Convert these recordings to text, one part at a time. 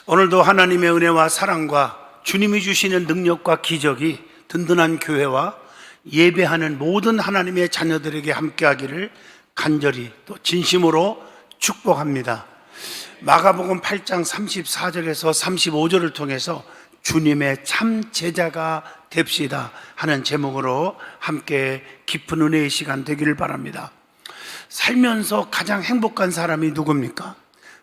오늘도 하나님의 은혜와 사랑과 주님이 주시는 능력과 기적이 든든한 교회와 예배하는 모든 하나님의 자녀들에게 함께하기를 간절히 또 진심으로 축복합니다. 마가복음 8장 34절에서 35절을 통해서 주님의 참 제자가 됩시다 하는 제목으로 함께 깊은 은혜의 시간 되기를 바랍니다. 살면서 가장 행복한 사람이 누굽니까?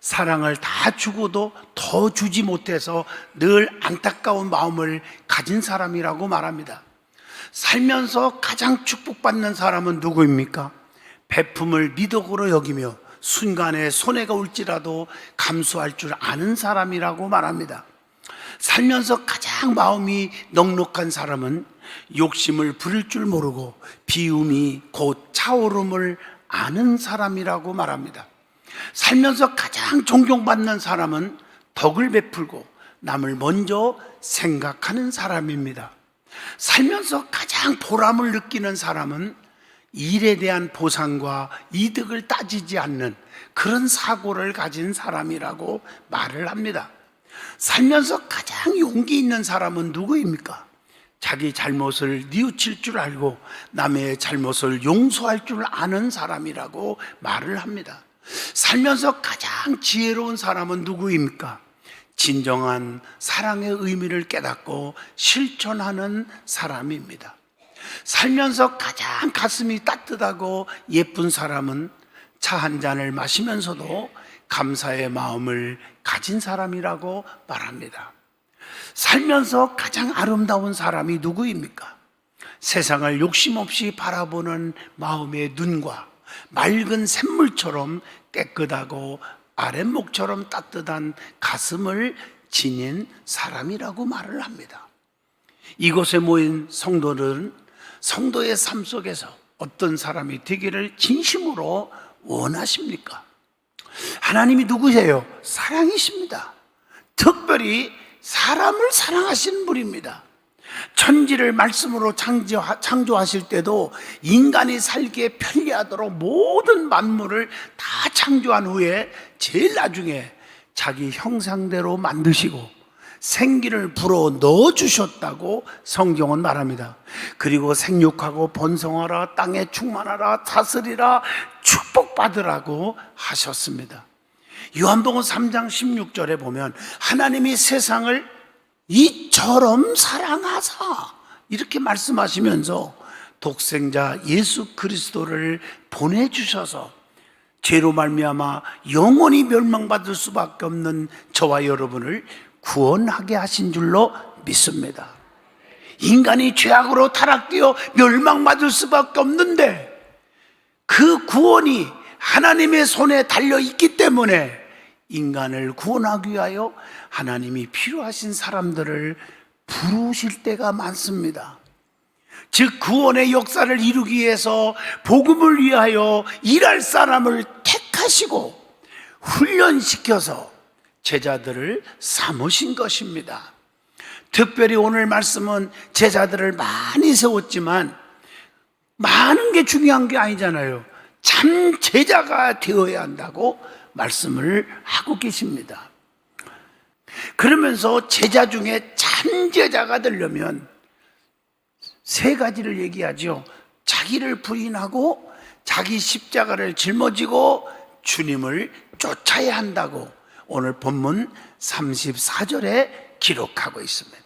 사랑을 다 주고도 더 주지 못해서 늘 안타까운 마음을 가진 사람이라고 말합니다. 살면서 가장 축복받는 사람은 누구입니까? 베품을 미덕으로 여기며 순간에 손해가 올지라도 감수할 줄 아는 사람이라고 말합니다. 살면서 가장 마음이 넉넉한 사람은 욕심을 부릴 줄 모르고 비움이 곧 차오름을 아는 사람이라고 말합니다. 살면서 가장 존경받는 사람은 덕을 베풀고 남을 먼저 생각하는 사람입니다. 살면서 가장 보람을 느끼는 사람은 일에 대한 보상과 이득을 따지지 않는 그런 사고를 가진 사람이라고 말을 합니다. 살면서 가장 용기 있는 사람은 누구입니까? 자기 잘못을 뉘우칠 줄 알고 남의 잘못을 용서할 줄 아는 사람이라고 말을 합니다. 살면서 가장 지혜로운 사람은 누구입니까? 진정한 사랑의 의미를 깨닫고 실천하는 사람입니다. 살면서 가장 가슴이 따뜻하고 예쁜 사람은 차 한 잔을 마시면서도 감사의 마음을 가진 사람이라고 말합니다. 살면서 가장 아름다운 사람이 누구입니까? 세상을 욕심 없이 바라보는 마음의 눈과 맑은 샘물처럼 깨끗하고 아랫목처럼 따뜻한 가슴을 지닌 사람이라고 말을 합니다. 이곳에 모인 성도들은 성도의 삶 속에서 어떤 사람이 되기를 진심으로 원하십니까? 하나님이 누구세요? 사랑이십니다. 특별히 사람을 사랑하시는 분입니다. 천지를 말씀으로 창조하실 때도 인간이 살기에 편리하도록 모든 만물을 다 창조한 후에 제일 나중에 자기 형상대로 만드시고 생기를 불어 넣어주셨다고 성경은 말합니다. 그리고 생육하고 번성하라, 땅에 충만하라, 다스리라, 축복받으라고 하셨습니다. 요한복음 3장 16절에 보면 하나님이 세상을 이처럼 사랑하사 이렇게 말씀하시면서 독생자 예수 그리스도를 보내주셔서 죄로 말미암아 영원히 멸망받을 수밖에 없는 저와 여러분을 구원하게 하신 줄로 믿습니다. 인간이 죄악으로 타락되어 멸망받을 수밖에 없는데 그 구원이 하나님의 손에 달려있기 때문에 인간을 구원하기 위하여 하나님이 필요하신 사람들을 부르실 때가 많습니다. 즉 구원의 역사를 이루기 위해서 복음을 위하여 일할 사람을 택하시고 훈련시켜서 제자들을 삼으신 것입니다. 특별히 오늘 말씀은 제자들을 많이 세웠지만 많은 게 중요한 게 아니잖아요. 참 제자가 되어야 한다고 말씀을 하고 계십니다. 그러면서 제자 중에 참 제자가 되려면 세 가지를 얘기하죠. 자기를 부인하고 자기 십자가를 짊어지고 주님을 쫓아야 한다고 오늘 본문 34절에 기록하고 있습니다.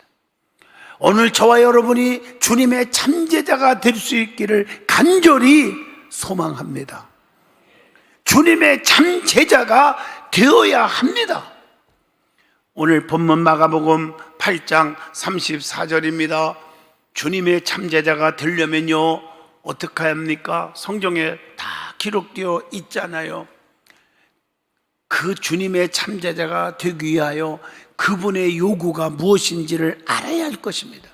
오늘 저와 여러분이 주님의 참 제자가 될 수 있기를 간절히 소망합니다. 주님의 참 제자가 되어야 합니다. 오늘 본문 마가복음 8장 34절입니다. 주님의 참 제자가 되려면요 어떻게 합니까? 성경에 다 기록되어 있잖아요. 그 주님의 참 제자가 되기 위하여 그분의 요구가 무엇인지를 알아야 할 것입니다.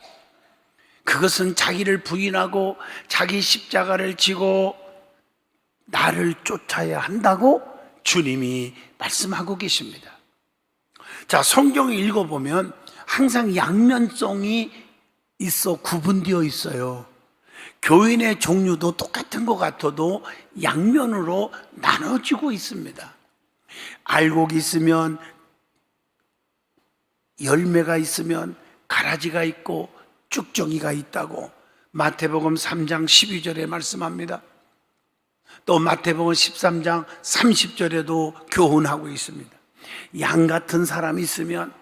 그것은 자기를 부인하고 자기 십자가를 지고 나를 쫓아야 한다고 주님이 말씀하고 계십니다. 자, 성경을 읽어보면 항상 양면성이 있어 구분되어 있어요. 교인의 종류도 똑같은 것 같아도 양면으로 나눠지고 있습니다. 알고 있으면 열매가 있으면 가라지가 있고 쭉정이가 있다고 마태복음 3장 12절에 말씀합니다. 또 마태복음 13장 30절에도 교훈하고 있습니다. 양 같은 사람이 있으면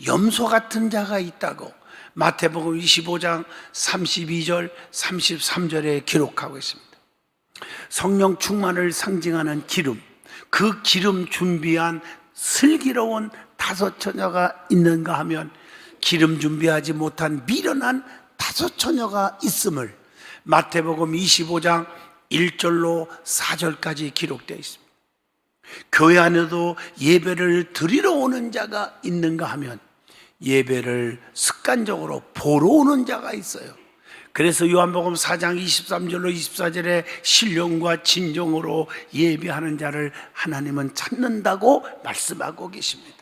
염소 같은 자가 있다고 마태복음 25장 32절 33절에 기록하고 있습니다. 성령 충만을 상징하는 기름, 그 기름 준비한 슬기로운 다섯 처녀가 있는가 하면 기름 준비하지 못한 미련한 다섯 처녀가 있음을 마태복음 25장 1절로 4절까지 기록되어 있습니다. 교회 안에도 예배를 드리러 오는 자가 있는가 하면 예배를 습관적으로 보러 오는 자가 있어요. 그래서 요한복음 4장 23절로 24절에 신령과 진정으로 예배하는 자를 하나님은 찾는다고 말씀하고 계십니다.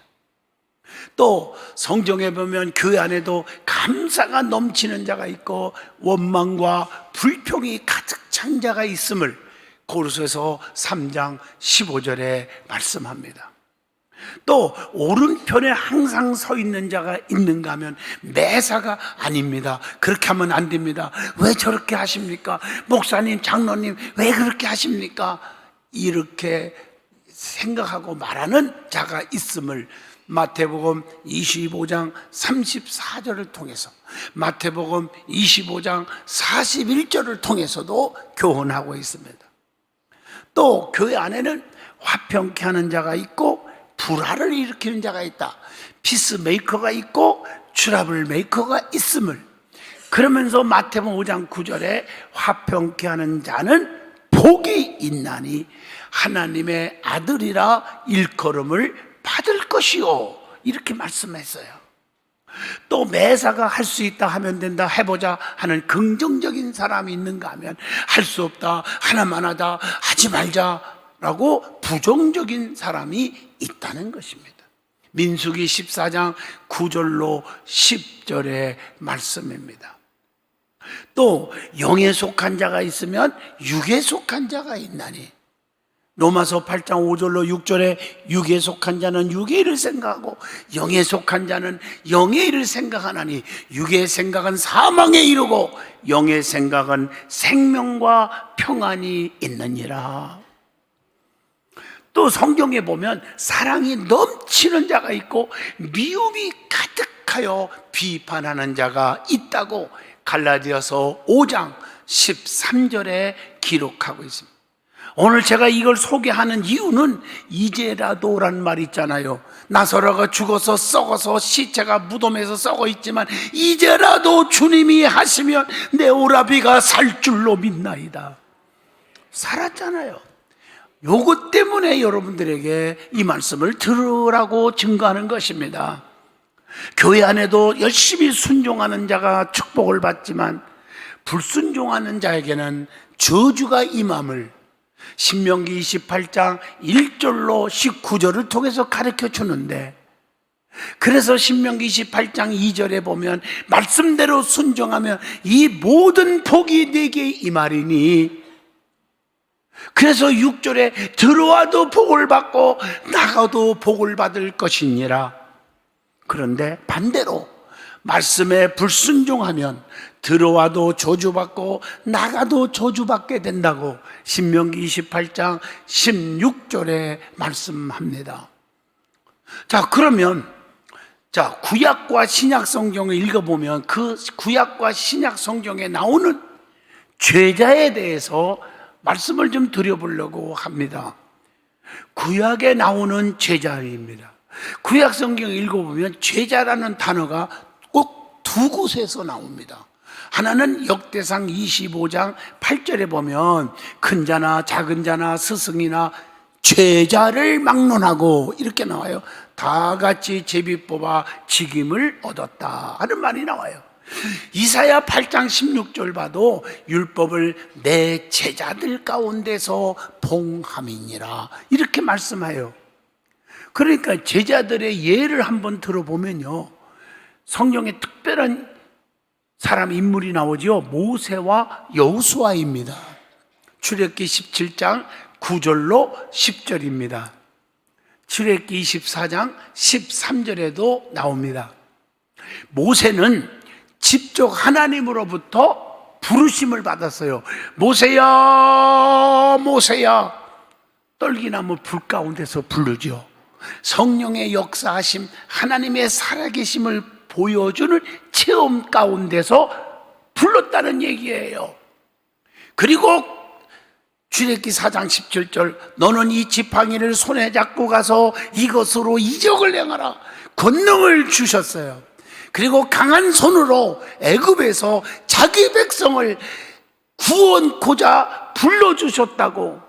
또 성경에 보면 교회 안에도 감사가 넘치는 자가 있고 원망과 불평이 가득 찬 자가 있음을 고린도서 3장 15절에 말씀합니다. 또 오른편에 항상 서 있는 자가 있는가 하면 매사가 아닙니다. 그렇게 하면 안 됩니다. 왜 저렇게 하십니까? 목사님, 장로님 왜 그렇게 하십니까? 이렇게 생각하고 말하는 자가 있음을 마태복음 25장 34절을 통해서 마태복음 25장 41절을 통해서도 교훈하고 있습니다. 또 교회 안에는 화평케 하는 자가 있고 불화를 일으키는 자가 있다. 피스메이커가 있고 트러블 메이커가 있음을 그러면서 마태복음 5장 9절에 화평케 하는 자는 복이 있나니 하나님의 아들이라 일컬음을 받을 것이요 이렇게 말씀했어요. 또 매사가 할 수 있다 하면 된다 해보자 하는 긍정적인 사람이 있는가 하면 할 수 없다 하나만 하자 하지 말자라고 부정적인 사람이 있다는 것입니다. 민수기 14장 9절로 10절의 말씀입니다. 또 영에 속한 자가 있으면 육에 속한 자가 있나니 로마서 8장 5절로 6절에 육에 속한 자는 육의 일을 생각하고 영에 속한 자는 영의 일을 생각하나니 육의 생각은 사망에 이르고 영의 생각은 생명과 평안이 있느니라. 또 성경에 보면 사랑이 넘치는 자가 있고 미움이 가득하여 비판하는 자가 있다고 갈라디아서 5장 13절에 기록하고 있습니다. 오늘 제가 이걸 소개하는 이유는 이제라도란 말 있잖아요. 나사로가 죽어서 썩어서 시체가 무덤에서 썩어 있지만 이제라도 주님이 하시면 내 오라비가 살 줄로 믿나이다. 살았잖아요. 요것 때문에 여러분들에게 이 말씀을 들으라고 증거하는 것입니다. 교회 안에도 열심히 순종하는 자가 축복을 받지만 불순종하는 자에게는 저주가 임함을 신명기 28장 1절로 19절을 통해서 가르쳐 주는데, 그래서 신명기 28장 2절에 보면 말씀대로 순종하면 이 모든 복이 내게 임하리니, 그래서 6절에 들어와도 복을 받고 나가도 복을 받을 것이니라. 그런데 반대로 말씀에 불순종하면 들어와도 저주받고 나가도 저주받게 된다고 신명기 28장 16절에 말씀합니다. 자, 그러면 구약과 신약 성경을 읽어보면 그 구약과 신약 성경에 나오는 죄자에 대해서 말씀을 좀 드려보려고 합니다. 구약에 나오는 죄자입니다. 구약 성경을 읽어보면 죄자라는 단어가 꼭 두 곳에서 나옵니다. 하나는 역대상 25장 8절에 보면 큰 자나 작은 자나 스승이나 죄자를 막론하고 이렇게 나와요. 다 같이 제비 뽑아 직임을 얻었다 하는 말이 나와요. 이사야 8장 16절 봐도 율법을 내 제자들 가운데서 봉함이니라 이렇게 말씀해요. 그러니까 제자들의 예를 한번 들어보면요, 성경에 특별한 사람 인물이 나오죠. 모세와 출애굽기 24장 13절에도 나옵니다. 모세는 직접 하나님으로부터 부르심을 받았어요. 모세야, 모세야. 떨기나무 불 가운데서 부르죠. 성령의 역사하심, 하나님의 살아계심을 보여주는 체험 가운데서 불렀다는 얘기예요. 그리고 출애굽기 4장 17절, 너는 이 지팡이를 손에 잡고 가서 이것으로 이적을 행하라. 권능을 주셨어요. 그리고 강한 손으로 애굽에서 자기 백성을 구원코자 불러주셨다고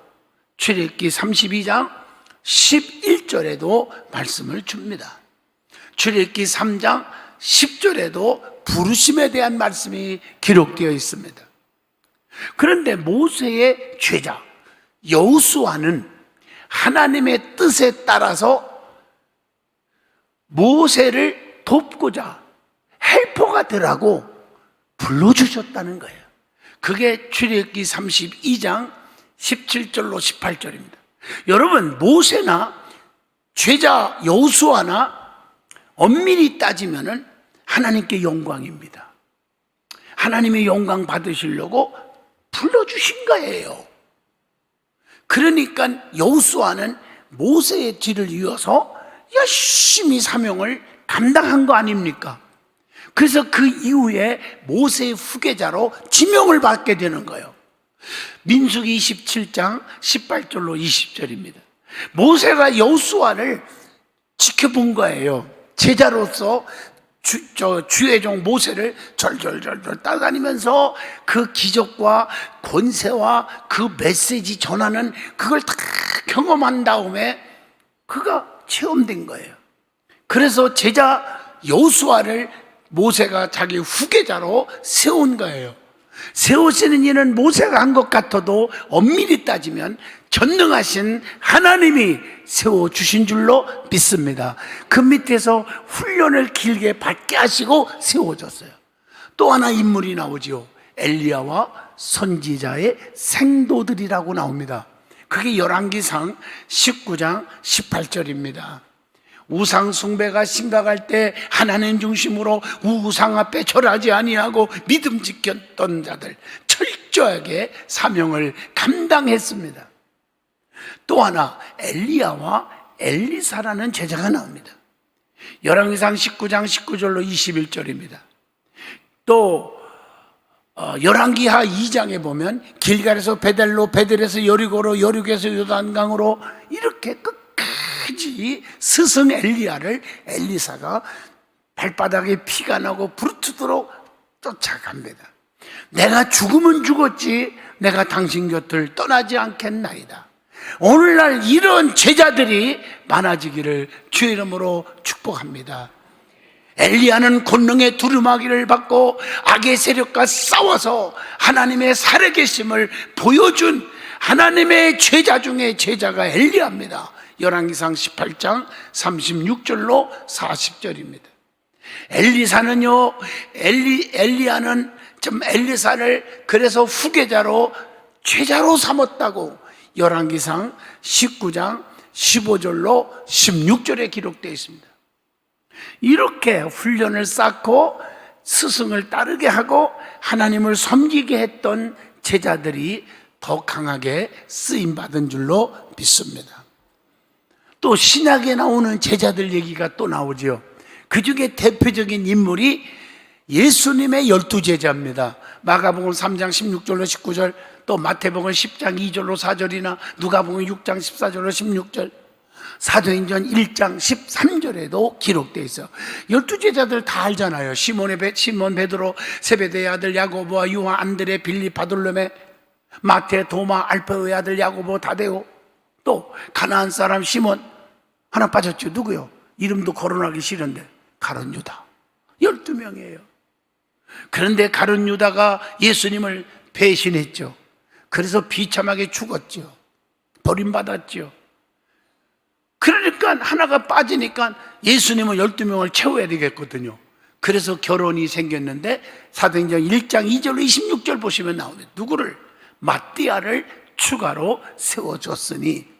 출애굽기 32장 11절에도 말씀을 줍니다. 출애굽기 3장 10절에도 부르심에 대한 말씀이 기록되어 있습니다. 그런데 모세의 제자 여호수아는 하나님의 뜻에 따라서 모세를 돕고자 헬퍼가 되라고 불러주셨다는 거예요. 그게 출애굽기 32장 17절로 18절입니다. 여러분, 모세나 제자 여호수아나 엄밀히 따지면은 하나님께 영광입니다. 하나님의 영광 받으시려고 불러주신 거예요. 그러니까 여호수아는 모세의 뒤를 이어서 열심히 사명을 감당한 거 아닙니까? 그래서 그 이후에 모세의 후계자로 지명을 받게 되는 거예요. 민수기 27장 18절로 20절입니다. 모세가 여호수아를 지켜본 거예요. 제자로서 주의 종 모세를 절절절절 따라다니면서 그 기적과 권세와 그 메시지 전하는 그걸 다 경험한 다음에 그가 체험된 거예요. 그래서 제자 여호수아를 모세가 자기 후계자로 세운 거예요. 세우시는 이는 모세가 한 것 같아도 엄밀히 따지면 전능하신 하나님이 세워주신 줄로 믿습니다. 그 밑에서 훈련을 길게 받게 하시고 세워졌어요. 또 하나 인물이 나오지요. 엘리야와 선지자의 생도들이라고 나옵니다. 그게 열왕기상 19장 18절입니다. 우상 숭배가 심각할 때 하나님 중심으로 우상 앞에 절하지 아니하고 믿음 지켰던 자들 철저하게 사명을 감당했습니다. 또 하나 엘리야와 엘리사라는 제자가 나옵니다. 열왕기상 19장 19절로 21절입니다. 또 열왕기하 2장에 보면 길갈에서 베델로, 베델에서 여리고로, 여리고에서 요단강으로 이렇게 끝까지 스승 엘리야를 엘리사가 발바닥에 피가 나고 부르트도록 쫓아갑니다. 내가 죽으면 죽었지 내가 당신 곁을 떠나지 않겠나이다. 오늘날 이런 제자들이 많아지기를 주의 이름으로 축복합니다. 엘리야는 권능의 두루마기를 받고 악의 세력과 싸워서 하나님의 살아계심을 보여준 하나님의 제자 중에 제자가 엘리야입니다. 열왕기상 18장 36절로 40절입니다. 엘리사는요, 엘리야는 엘리사를 그래서 후계자로 제자로 삼았다고 열왕기상 19장 15절로 16절에 기록되어 있습니다. 이렇게 훈련을 쌓고 스승을 따르게 하고 하나님을 섬기게 했던 제자들이 더 강하게 쓰임받은 줄로 믿습니다. 또 신약에 나오는 제자들 얘기가 또 나오죠. 그 중에 대표적인 인물이 예수님의 12제자입니다. 마가복음 3장 16절로 19절, 또 마태복음 10장 2절로 4절이나 누가복음 6장 14절로 16절, 사도행전 1장 13절에도 기록되어 있어요. 12제자들 다 알잖아요. 시몬 베드로, 세베대의 아들 야고보와 요한, 안드레, 빌립, 바돌로메, 마태, 도마, 알페오의 아들 야고보, 다데오, 또 가나안 사람 시몬 하나 빠졌죠. 누구요? 이름도 거론하기 싫은데 가룟 유다. 12명이에요. 그런데 가룟 유다가 예수님을 배신했죠. 그래서 비참하게 죽었죠. 버림받았죠. 그러니까 하나가 빠지니까 예수님은 12명을 채워야 되겠거든요. 그래서 결혼이 생겼는데 사도행전 1장 2절로 26절 보시면 나오네요. 누구를? 마띠아를 추가로 세워줬으니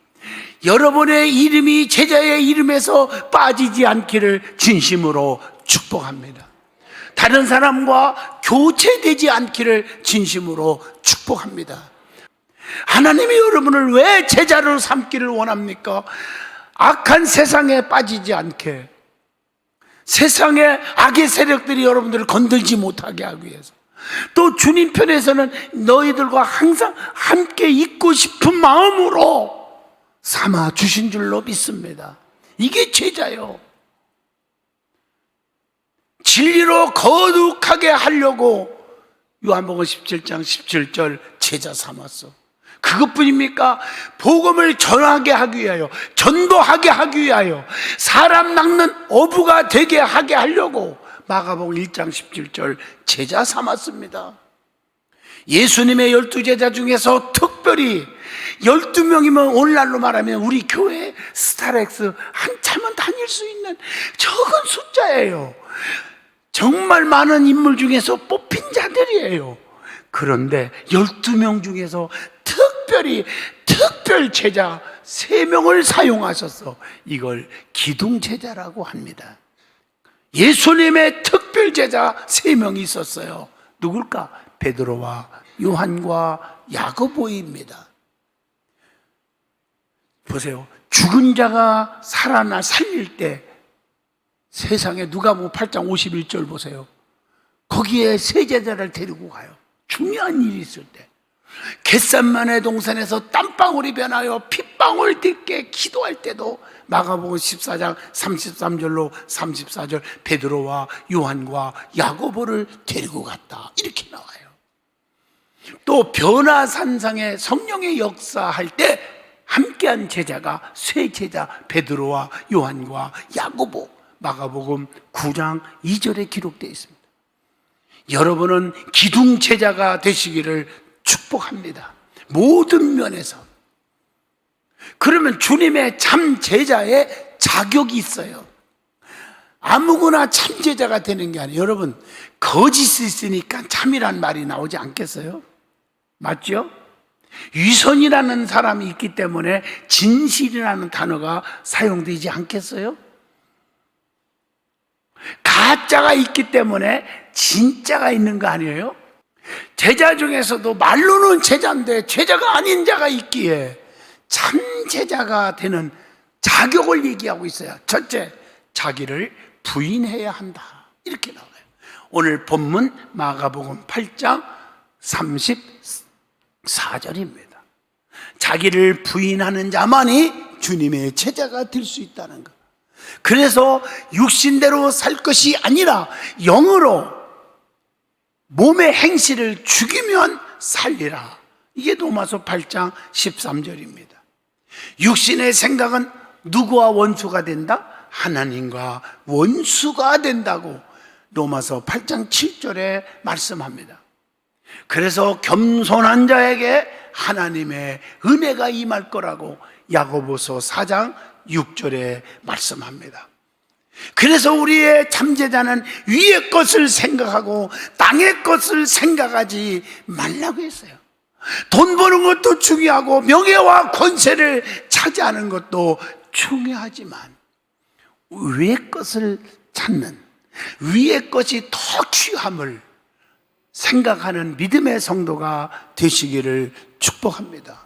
여러분의 이름이 제자의 이름에서 빠지지 않기를 진심으로 축복합니다. 다른 사람과 교체되지 않기를 진심으로 축복합니다. 하나님이 여러분을 왜 제자로 삼기를 원합니까? 악한 세상에 빠지지 않게, 세상의 악의 세력들이 여러분들을 건들지 못하게 하기 위해서, 또 주님 편에서는 너희들과 항상 함께 있고 싶은 마음으로 삼아 주신 줄로 믿습니다. 이게 제자요. 진리로 거룩하게 하려고 요한복음 17장 17절 제자 삼았어. 그것뿐입니까? 복음을 전하게 하기 위하여, 전도하게 하기 위하여, 사람 낚는 어부가 되게 하게 하려고 마가복음 1장 17절 제자 삼았습니다. 예수님의 12제자 중에서 특별히 12명이면 오늘날로 말하면 우리 교회 스타렉스 한참은 다닐 수 있는 적은 숫자예요. 정말 많은 인물 중에서 뽑힌 자들이에요. 그런데 12명 중에서 특별히 특별 제자 3명을 사용하셔서 이걸 기둥제자라고 합니다. 예수님의 특별 제자 3명이 있었어요. 누굴까? 베드로와 요한과 야고보입니다. 보세요. 죽은 자가 살아나 살릴 때 세상에 누가복음 8장 51절 보세요. 거기에 세 제자를 데리고 가요. 중요한 일이 있을 때. 겟셋마네 동산에서 땀방울이 변하여 핏방울 딛게 기도할 때도 마가복음 14장 33절로 34절 베드로와 요한과 야고보를 데리고 갔다, 이렇게 나와요. 또 변화산상에 성령의 역사할 때 함께한 제자가 세 제자 베드로와 요한과 야고보, 마가복음 9장 2절에 기록되어 있습니다. 여러분은 기둥 제자가 되시기를 축복합니다. 모든 면에서. 그러면 주님의 참 제자의 자격이 있어요. 아무거나 참 제자가 되는 게 아니에요. 여러분, 거짓이 있으니까 참이란 말이 나오지 않겠어요? 맞죠? 위선이라는 사람이 있기 때문에 진실이라는 단어가 사용되지 않겠어요? 가짜가 있기 때문에 진짜가 있는 거 아니에요? 제자 중에서도 말로는 제자인데 제자가 아닌 자가 있기에 참 제자가 되는 자격을 얘기하고 있어요. 첫째, 자기를 부인해야 한다, 이렇게 나와요. 오늘 본문 마가복음 8장 34절입니다. 자기를 부인하는 자만이 주님의 제자가 될 수 있다는 것. 그래서 육신대로 살 것이 아니라 영으로 몸의 행실을 죽이면 살리라. 이게 로마서 8장 13절입니다. 육신의 생각은 누구와 원수가 된다? 하나님과 원수가 된다고 로마서 8장 7절에 말씀합니다. 그래서 겸손한 자에게 하나님의 은혜가 임할 거라고 야고보서 4장 6절에 말씀합니다. 그래서 우리의 참제자는 위의 것을 생각하고 땅의 것을 생각하지 말라고 했어요. 돈 버는 것도 중요하고 명예와 권세를 차지하는 것도 중요하지만 위의 것을 찾는, 위의 것이 더 귀함을 생각하는 믿음의 성도가 되시기를 축복합니다.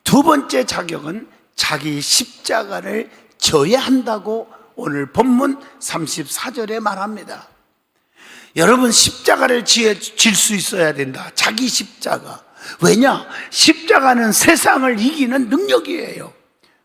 두 번째 자격은 자기 십자가를 져야 한다고 오늘 본문 34절에 말합니다. 여러분, 십자가를 질 수 있어야 된다. 자기 십자가. 왜냐? 십자가는 세상을 이기는 능력이에요.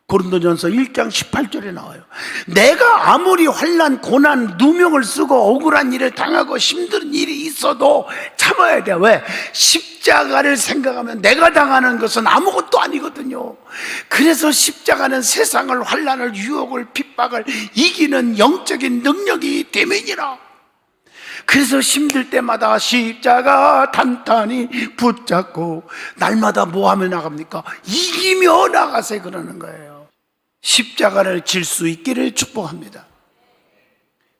고린도전서 1장 18절에 나와요. 내가 아무리 환난, 고난, 누명을 쓰고 억울한 일을 당하고 힘든 일이 있어도 참아야 돼. 왜? 십자가를 생각하면 내가 당하는 것은 아무것도 아니거든요. 그래서 십자가는 세상을, 환난을, 유혹을, 핍박을 이기는 영적인 능력이 때문이라. 그래서 힘들 때마다 십자가 단단히 붙잡고 날마다 뭐 하며 나갑니까? 이기며 나가세, 그러는 거예요. 십자가를 질 수 있기를 축복합니다.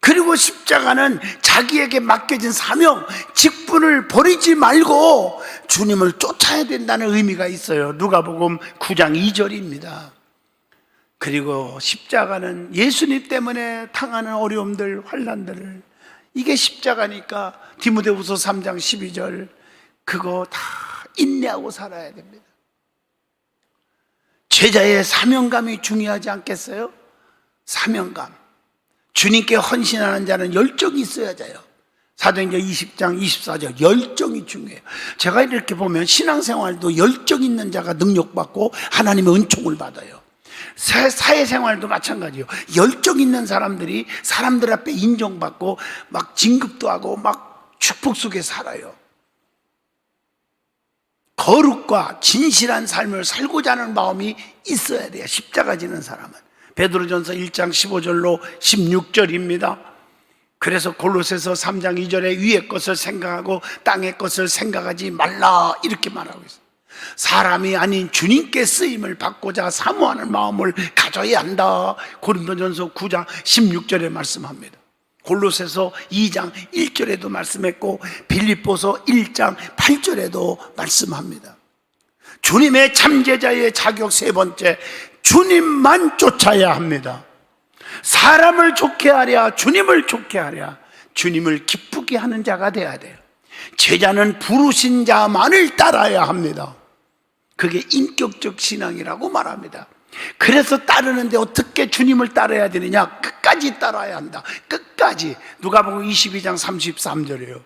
그리고 십자가는 자기에게 맡겨진 사명, 직분을 버리지 말고 주님을 쫓아야 된다는 의미가 있어요. 누가복음 9장 2절입니다. 그리고 십자가는 예수님 때문에 당하는 어려움들, 환난들을, 이게 십자가니까 디모데후서 3장 12절, 그거 다 인내하고 살아야 됩니다. 제자의 사명감이 중요하지 않겠어요? 사명감. 주님께 헌신하는 자는 열정이 있어야 돼요. 사도행전 20장 24절, 열정이 중요해요. 제가 이렇게 보면 신앙생활도 열정 있는 자가 능력받고 하나님의 은총을 받아요. 사회생활도 마찬가지예요. 열정 있는 사람들이 사람들 앞에 인정받고 막 진급도 하고 막 축복 속에 살아요. 거룩과 진실한 삶을 살고자 하는 마음이 있어야 돼요. 십자가 지는 사람은. 베드로전서 1장 15절로 16절입니다. 그래서 골로새서 3장 2절에 위의 것을 생각하고 땅의 것을 생각하지 말라, 이렇게 말하고 있어요. 사람이 아닌 주님께 쓰임을 받고자 사모하는 마음을 가져야 한다. 고린도전서 9장 16절에 말씀합니다. 골로새서 2장 1절에도 말씀했고 빌립보서 1장 8절에도 말씀합니다. 주님의 참제자의 자격 세 번째, 주님만 쫓아야 합니다. 사람을 좋게 하랴, 주님을 좋게 하랴, 주님을 기쁘게 하는 자가 돼야 돼요. 제자는 부르신 자만을 따라야 합니다. 그게 인격적 신앙이라고 말합니다. 그래서 따르는데 어떻게 주님을 따라야 되느냐? 끝까지 따라야 한다. 끝까지. 누가복음 22장 33절이에요.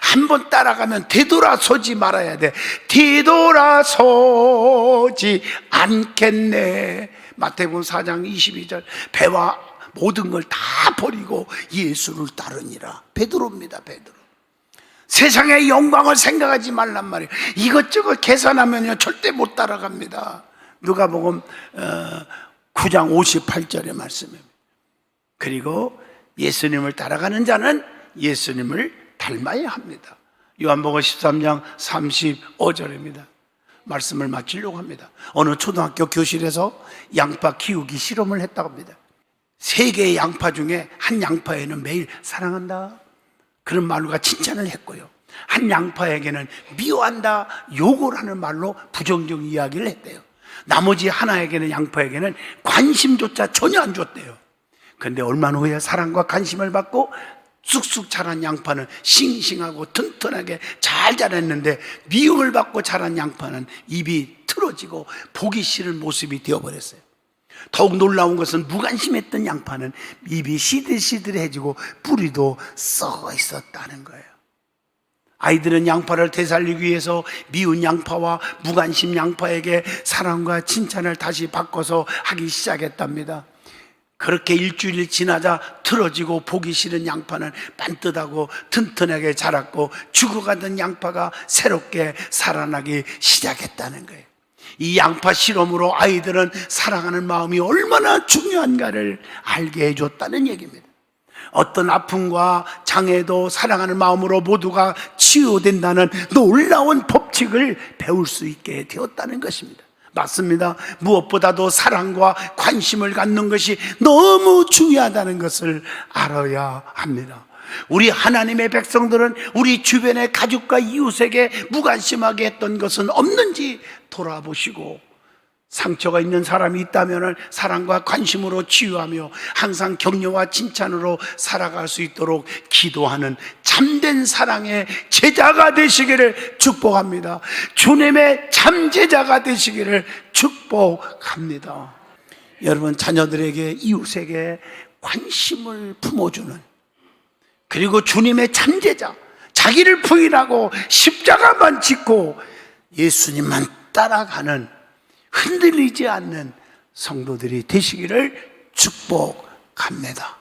한번 따라가면 되돌아서지 말아야 돼. 되돌아서지 않겠네. 마태복음 4장 22절, 배와 모든 걸 다 버리고 예수를 따르니라. 베드로입니다. 베드로. 세상의 영광을 생각하지 말란 말이에요. 이것저것 계산하면요 절대 못 따라갑니다. 누가복음 9장 58절의 말씀입니다. 그리고 예수님을 따라가는 자는 예수님을 닮아야 합니다. 요한복음 13장 35절입니다. 말씀을 마치려고 합니다. 어느 초등학교 교실에서 양파 키우기 실험을 했다고 합니다. 3개의 양파 중에 한 양파에는 매일 사랑한다 그런 말로가 칭찬을 했고요, 한 양파에게는 미워한다, 욕을 하는 말로 부정적 이야기를 했대요. 나머지 하나에게는, 양파에게는 관심조차 전혀 안 줬대요. 그런데 얼마 후에 사랑과 관심을 받고 쑥쑥 자란 양파는 싱싱하고 튼튼하게 잘 자랐는데, 미움을 받고 자란 양파는 입이 틀어지고 보기 싫은 모습이 되어버렸어요. 더욱 놀라운 것은 무관심했던 양파는 입이 시들시들해지고 뿌리도 썩어 있었다는 거예요. 아이들은 양파를 되살리기 위해서 미운 양파와 무관심 양파에게 사랑과 칭찬을 다시 바꿔서 하기 시작했답니다. 그렇게 일주일 지나자 틀어지고 보기 싫은 양파는 반듯하고 튼튼하게 자랐고, 죽어가던 양파가 새롭게 살아나기 시작했다는 거예요. 이 양파 실험으로 아이들은 사랑하는 마음이 얼마나 중요한가를 알게 해줬다는 얘기입니다. 어떤 아픔과 장애도 사랑하는 마음으로 모두가 치유된다는 놀라운 법칙을 배울 수 있게 되었다는 것입니다. 맞습니다. 무엇보다도 사랑과 관심을 갖는 것이 너무 중요하다는 것을 알아야 합니다. 우리 하나님의 백성들은 우리 주변의 가족과 이웃에게 무관심하게 했던 것은 없는지 돌아보시고, 상처가 있는 사람이 있다면 사랑과 관심으로 치유하며 항상 격려와 칭찬으로 살아갈 수 있도록 기도하는 참된 사랑의 제자가 되시기를 축복합니다. 주님의 참제자가 되시기를 축복합니다. 여러분, 자녀들에게, 이웃에게 관심을 품어주는, 그리고 주님의 참제자, 자기를 부인하고 십자가만 짓고 예수님만 따라가는, 흔들리지 않는 성도들이 되시기를 축복합니다.